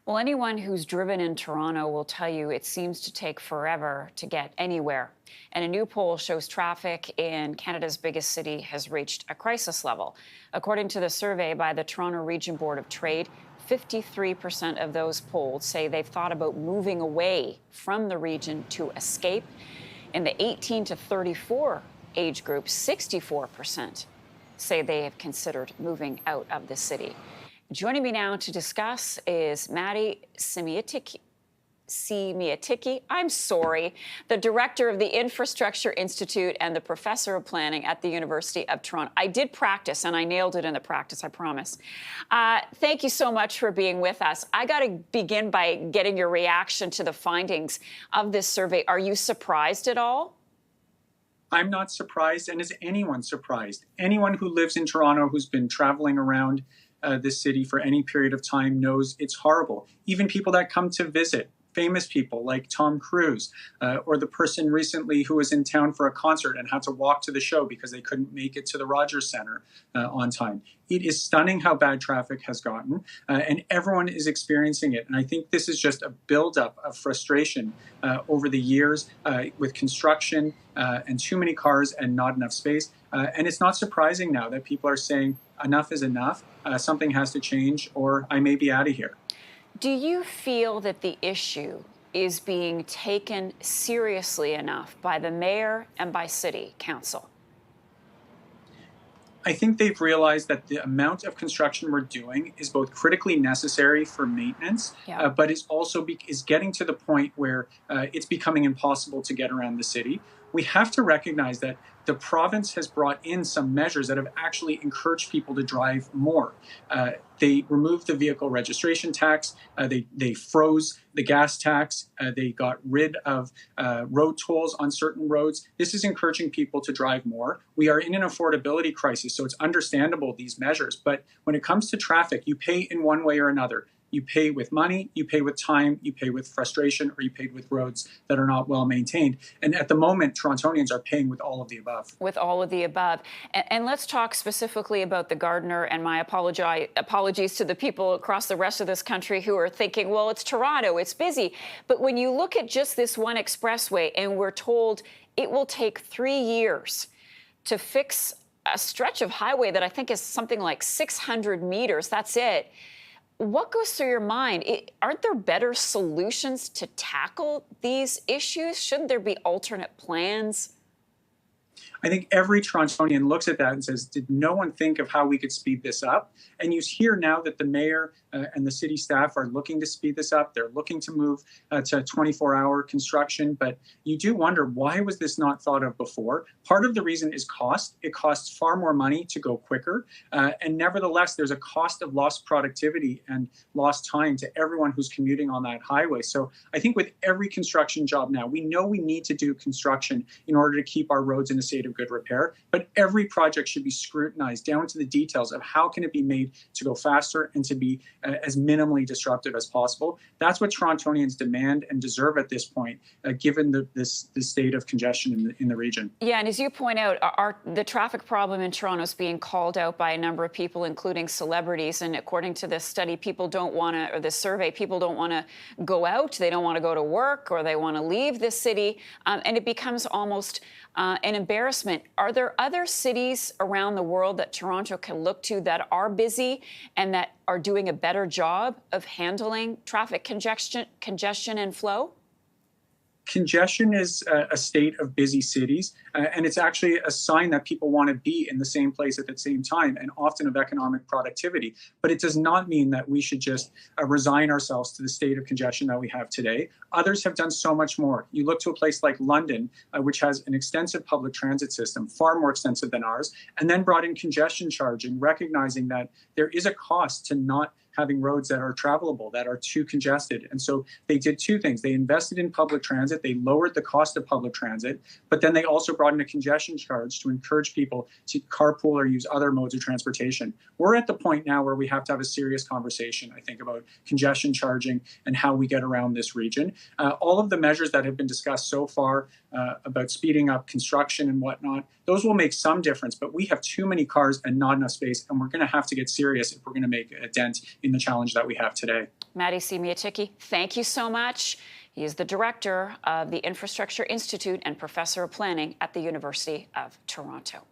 Well, anyone who's driven in Toronto will tell you it seems to take forever to get anywhere. And a new poll shows traffic in Canada's biggest city has reached a crisis level. According to the survey by the Toronto Region Board of Trade, 53% of those polled say they've thought about moving away from the region to escape. In the 18 to 34 age group, 64% say they have considered moving out of the city. Joining me now to discuss is Matti Siemiatycki, the director of the Infrastructure Institute and the professor of planning at the University of Toronto. I did practice, and I nailed it in the practice, I promise. Thank you so much for being with us. I got to begin by getting your reaction to the findings of this survey. Are you surprised at all? I'm not surprised, and is anyone surprised? Anyone who lives in Toronto who's been traveling around this city for any period of time knows it's horrible. Even people that come to visit, famous people like Tom Cruise, or the person recently who was in town for a concert and had to walk to the show because they couldn't make it to the Rogers Centre on time. It is stunning how bad traffic has gotten, and everyone is experiencing it. And I think this is just a buildup of frustration over the years with construction and too many cars and not enough space. And it's not surprising now that people are saying enough is enough, something has to change, or I may be out of here. Do you feel that the issue is being taken seriously enough by the mayor and by city council? I think they've realized that the amount of construction we're doing is both critically necessary for maintenance, but is also is getting to the point where it's becoming impossible to get around the city. We have to recognize that the province has brought in some measures that have actually encouraged people to drive more. They removed the vehicle registration tax. They froze the gas tax. They got rid of road tolls on certain roads. This is encouraging people to drive more. We are in an affordability crisis, so it's understandable, these measures. But when it comes to traffic, you pay in one way or another. You pay with money, you pay with time, you pay with frustration, or you pay with roads that are not well maintained. And at the moment, Torontonians are paying with all of the above. With all of the above. And let's talk specifically about the Gardiner, and my apologies to the people across the rest of this country who are thinking, well, it's Toronto, it's busy. But when you look at just this one expressway and we're told it will take 3 years to fix a stretch of highway that I think is something like 600 meters, that's it. What goes through your mind? Aren't there better solutions to tackle these issues? Shouldn't there be alternate plans? I think every Torontonian looks at that and says, did no one think of how we could speed this up? And you hear now that the mayor and the city staff are looking to speed this up. They're looking to move to 24-hour construction. But you do wonder, why was this not thought of before? Part of the reason is cost. It costs far more money to go quicker. And nevertheless, there's a cost of lost productivity and lost time to everyone who's commuting on that highway. So I think with every construction job now, we know we need to do construction in order to keep our roads in a state of good repair, but every project should be scrutinized down to the details of how can it be made to go faster and to be as minimally disruptive as possible. That's what Torontonians demand and deserve at this point, given the state of congestion in the region. Yeah, and as you point out, the traffic problem in Toronto is being called out by a number of people, including celebrities. And according to this study, people don't want to, or this survey, people don't want to go out, they don't want to go to work, or they want to leave the city. And it becomes almost an embarrassment. Are there other cities around the world that Toronto can look to that are busy and that are doing a better job of handling traffic congestion and flow? Congestion is a state of busy cities, and it's actually a sign that people want to be in the same place at the same time, and often of economic productivity. But it does not mean that we should just resign ourselves to the state of congestion that we have today. Others have done so much more. You look to a place like London, which has an extensive public transit system, far more extensive than ours, and then brought in congestion charging, recognizing that there is a cost to not having roads that are travelable, that are too congested. And so they did two things. They invested in public transit, they lowered the cost of public transit, but then they also brought in a congestion charge to encourage people to carpool or use other modes of transportation. We're at the point now where we have to have a serious conversation, I think, about congestion charging and how we get around this region. All of the measures that have been discussed so far about speeding up construction and whatnot, those will make some difference, but we have too many cars and not enough space, and we're going to have to get serious if we're going to make a dent in in the challenge that we have today. Matti Siemiatycki, thank you so much. He is the director of the Infrastructure Institute and professor of planning at the University of Toronto.